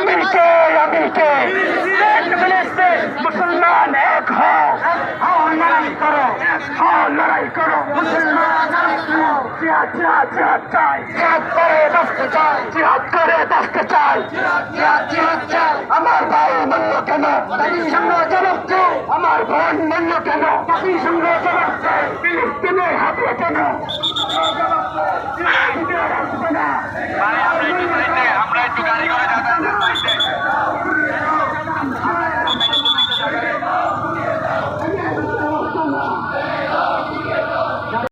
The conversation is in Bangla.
আমি কে মুসলমান এক হও লড়াই করো লড়াই করো মুসলমান জিহাদ জিহাদ জিহাদ চাই জিহাদ করে বাঁচতে চাই জিহাদ করে বাঁচতে চাই জিহাদ জিহাদ চাই আমার ভাই মূল্য কেন জাতিসংঘ জবাব চাই আমার বোন মূল্য কেন জাতিসংঘ জবাব চাই ফিলিস্তিনের হাতে কেন জবাব চাই